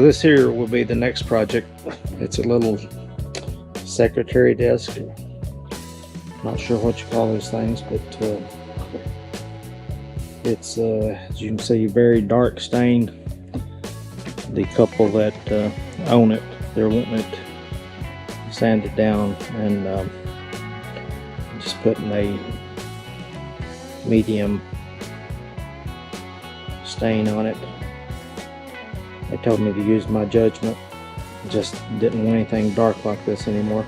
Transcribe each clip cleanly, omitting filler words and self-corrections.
So this here will be the next project. It's a little secretary desk. Not sure what you call those things, but it's as you can see, very dark stained. The couple that own it, they're wanting it sanded down and just putting a medium stain on it. They told me to use my judgment. Just didn't want anything dark like this anymore.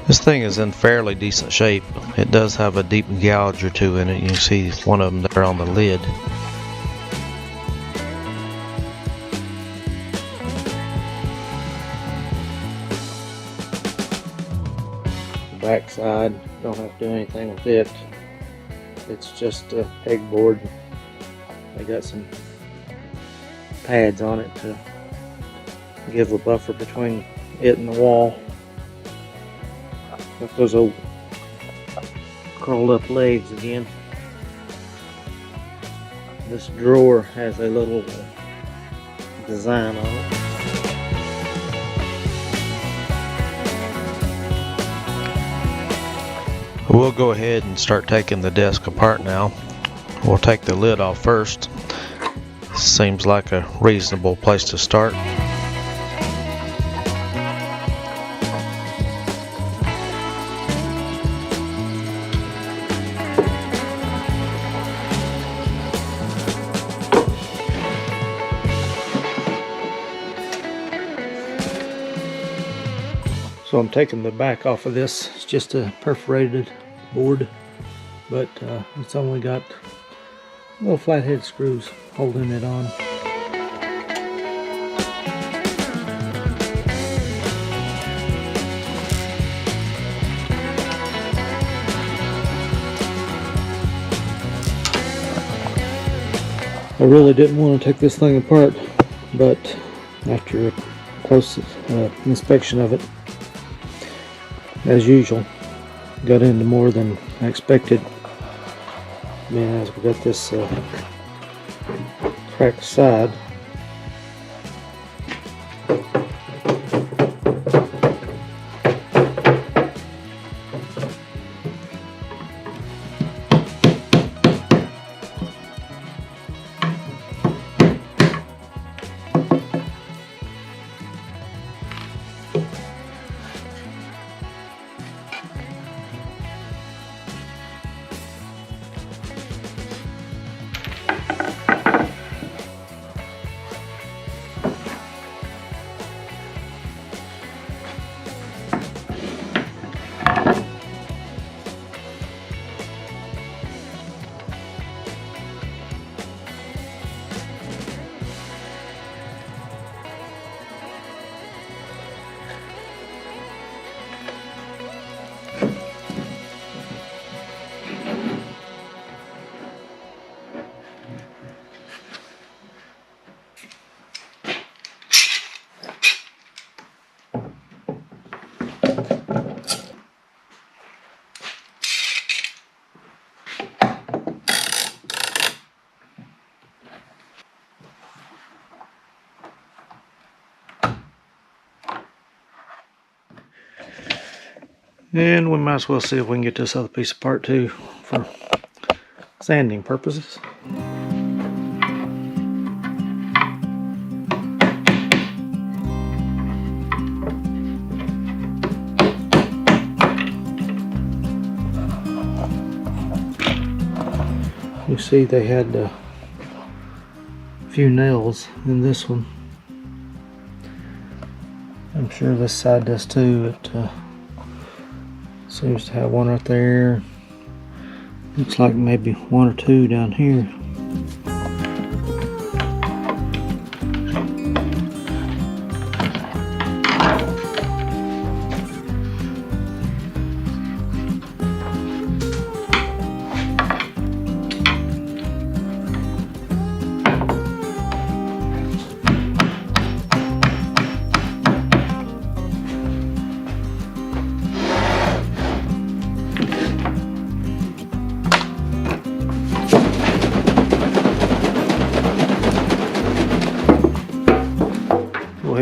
This thing is in fairly decent shape. It does have a deep gouge or two in it. You can see one of them there on the lid. The back side, don't have to do anything with it. It's just a pegboard. They got some pads on it to give a buffer between it and the wall. Got those old curled up legs again. This drawer has a little design on it. We'll go ahead and start taking the desk apart now. We'll take the lid off first. Seems like a reasonable place to start. So I'm taking the back off of this. It's just a perforated board, but it's only got little flathead screws holding it on. I really didn't want to take this thing apart, but after a close inspection of it, as usual, got into more than I expected. Man, as we got this cracked side. And we might as well see if we can get this other piece apart too for sanding purposes. You see they had a few nails in this one. I'm sure this side does too. It seems to have one right there. Looks like maybe one or two down here.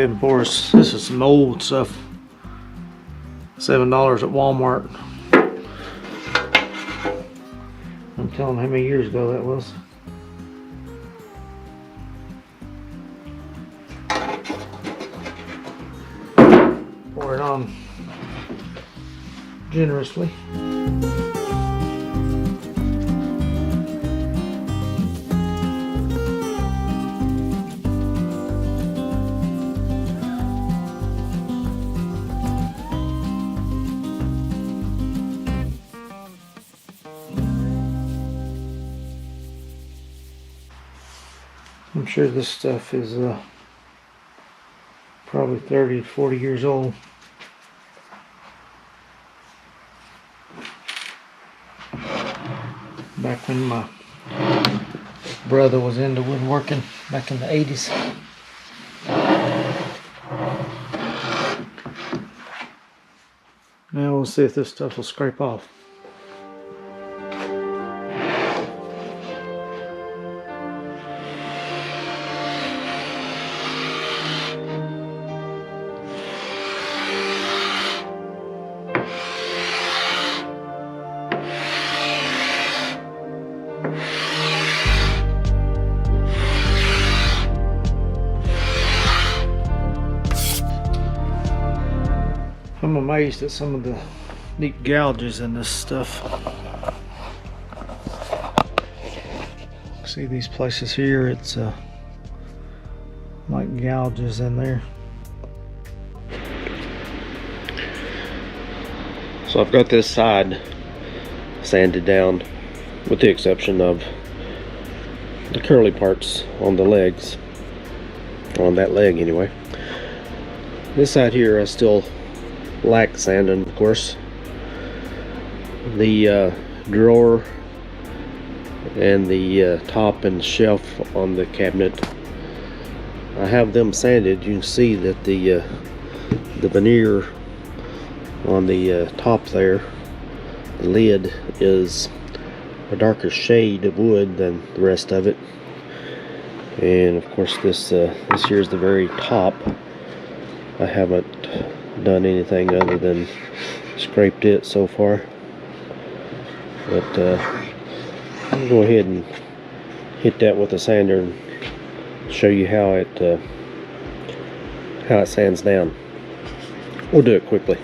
heading for us. This is some old stuff. $7 at Walmart. I'm telling how many years ago that was. Pour it on generously. I'm sure this stuff is probably 30 to 40 years old. Back when my brother was into woodworking back in the 80s. Now we'll see if this stuff will scrape off. I'm amazed at some of the neat gouges in this stuff. See these places here, it's like gouges in there. So I've got this side sanded down with the exception of the curly parts on the legs, on that leg anyway. This side here I still lack sanding, of course. The drawer and the top and shelf on the cabinet, I have them sanded. You can see that the veneer on the top there, the lid, is a darker shade of wood than the rest of it. And of course this here is the very top. I haven't done anything other than scraped it so far, but I'm gonna go ahead and hit that with a sander and show you how it sands down. We'll do it quickly.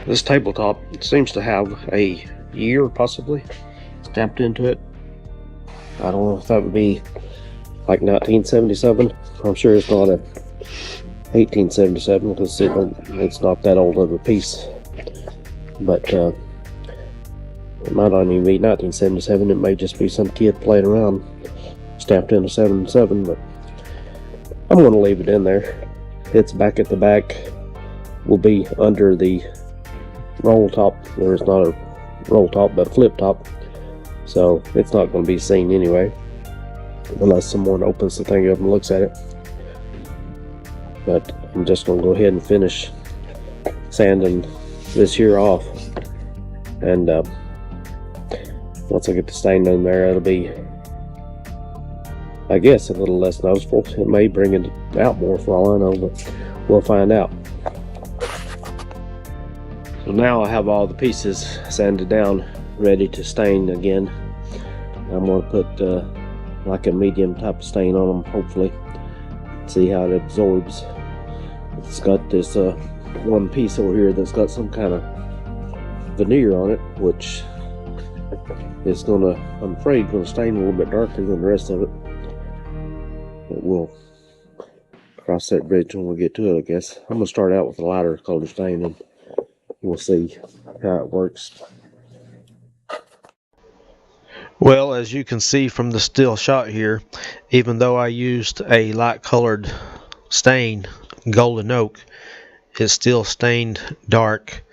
This tabletop seems to have a year possibly stamped into it. I don't know if that would be like 1977. I'm sure it's not a 1877 because it's not that old of a piece. But it might not even be 1977. It may just be some kid playing around stamped into 77. But I'm going to leave it in there. It's back at the back. Will be under the roll top. There's not a roll top but a flip top, so it's not going to be seen anyway unless someone opens the thing up and looks at it. But I'm just going to go ahead and finish sanding this here off, and once I get the stain in there, it'll be, I guess, a little less noticeable. It may bring it out more for all I know, but we'll find out. So now I have all the pieces sanded down, ready to stain again. I'm going to put like a medium type of stain on them, hopefully. See how it absorbs. It's got this one piece over here that's got some kind of veneer on it, which is I'm afraid, going to stain a little bit darker than the rest of it. But we'll cross that bridge when we get to it, I guess. I'm going to start out with a lighter color stain, and we'll see how it works. Well, as you can see from the still shot here, even though I used a light colored stain, Golden Oak, it's still stained dark,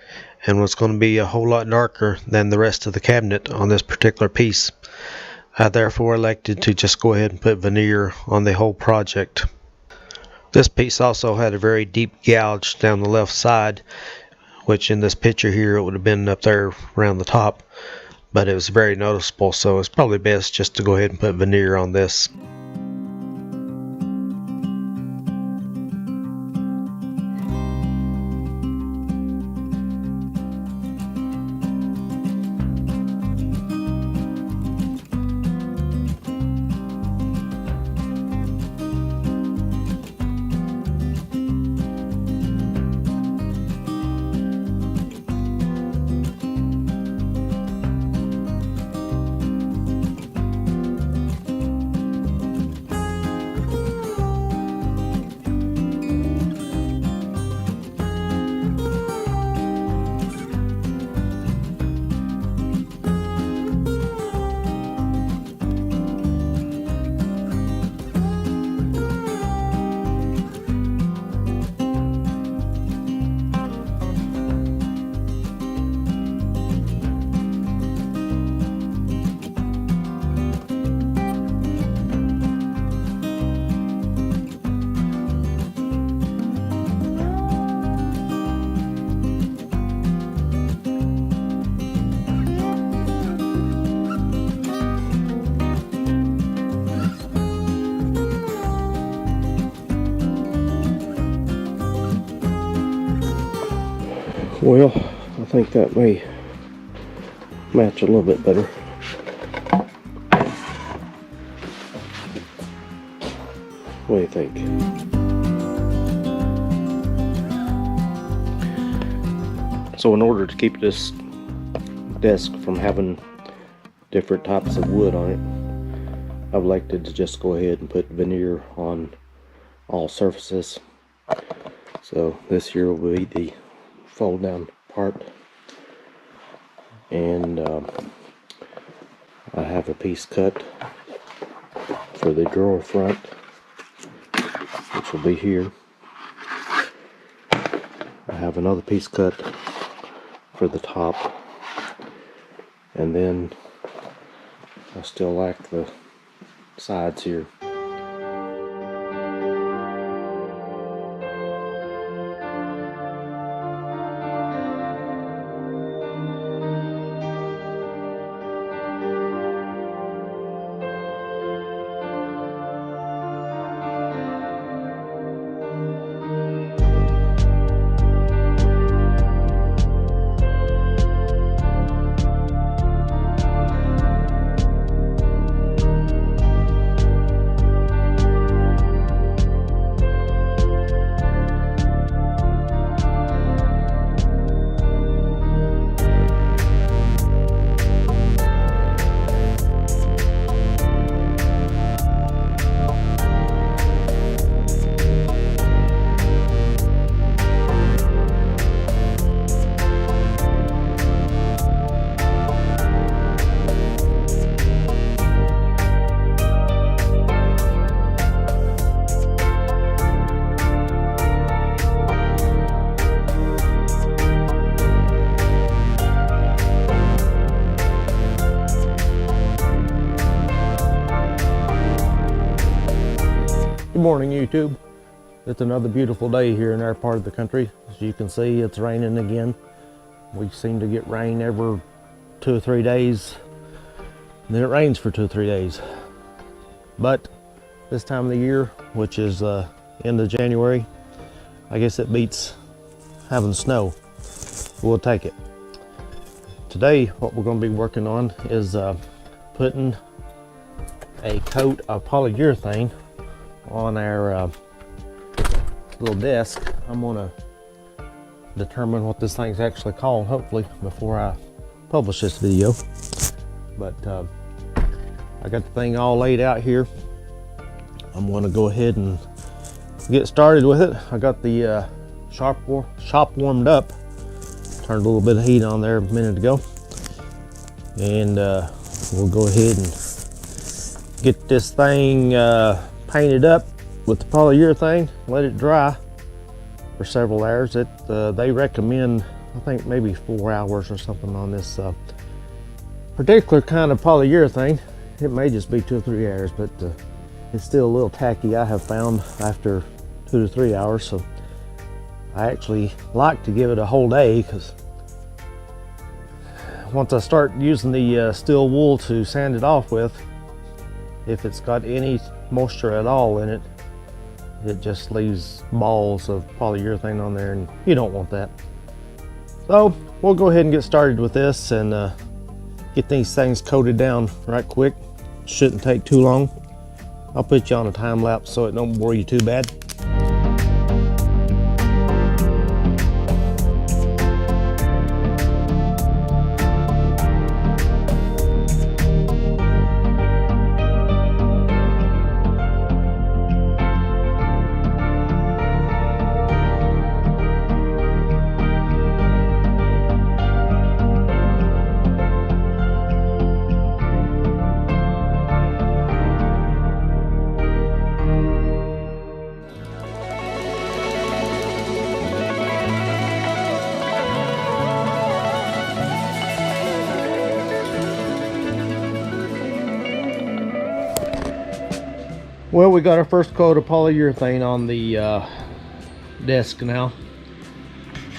and was going to be a whole lot darker than the rest of the cabinet on this particular piece. I therefore elected to just go ahead and put veneer on the whole project. This piece also had a very deep gouge down the left side, which in this picture here it would have been up there around the top, but it was very noticeable, so it's probably best just to go ahead and put veneer on this. Well, I think that may match a little bit better. What do you think? So in order to keep this desk from having different types of wood on it, I've elected to just go ahead and put veneer on all surfaces. So this here will be the fold down part, and I have a piece cut for the drawer front, which will be here. I have another piece cut for the top, and then I still lack the sides here. Good morning, YouTube. It's another beautiful day here in our part of the country. As you can see, it's raining again. We seem to get rain every 2 or 3 days, and then it rains for 2 or 3 days. But this time of the year, which is end of January, I guess it beats having snow. We'll take it. Today, what we're going to be working on is putting a coat of polyurethane on our little desk. I'm gonna determine what this thing's actually called, hopefully, before I publish this video. But I got the thing all laid out here. I'm gonna go ahead and get started with it. I got the shop warmed up. Turned a little bit of heat on there a minute ago. And we'll go ahead and get this thing painted up with the polyurethane, let it dry for several hours. They recommend I think maybe 4 hours or something on this particular kind of polyurethane. It may just be 2 or 3 hours, but it's still a little tacky, I have found, after 2 to 3 hours. So I actually like to give it a whole day, because once I start using the steel wool to sand it off with, if it's got any moisture at all in it, it just leaves balls of polyurethane on there, and you don't want that. So we'll go ahead and get started with this and get these things coated down right quick. Shouldn't take too long. I'll put you on a time lapse so it don't bore you too bad. Well, we got our first coat of polyurethane on the desk now,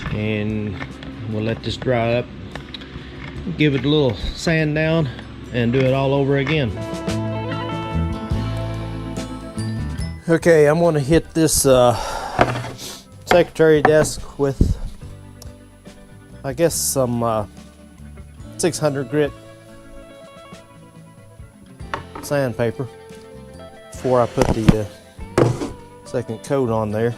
and we'll let this dry up, give it a little sand down, and do it all over again. Okay, I'm going to hit this secretary desk with, I guess, some 600 grit sandpaper before I put the second coat on there.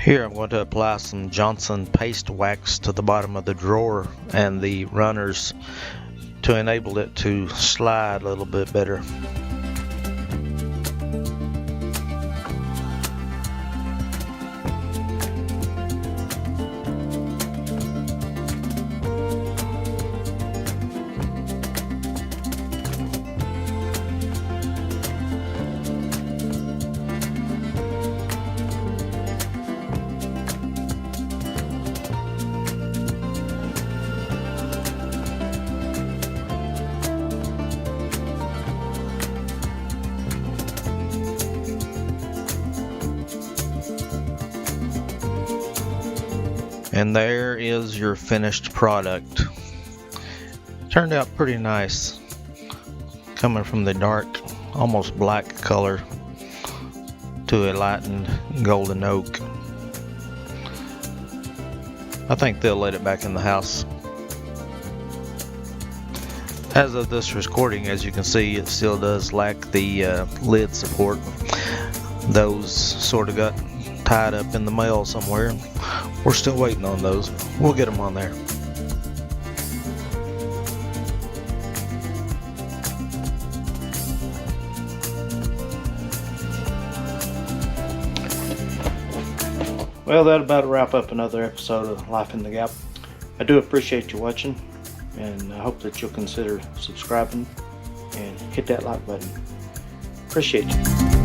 Here I'm going to apply some Johnson paste wax to the bottom of the drawer and the runners to enable it to slide a little bit better. And there is your finished product. Turned out pretty nice, coming from the dark, almost black color to a lightened golden oak. I think they'll let it back in the house. As of this recording, as you can see, it still does lack the lid support. Those sort of got tied up in the mail somewhere. We're still waiting on those. We'll get them on there. Well, that'll about wrap up another episode of Life in the Gap. I do appreciate you watching, and I hope that you'll consider subscribing and hit that like button. Appreciate you.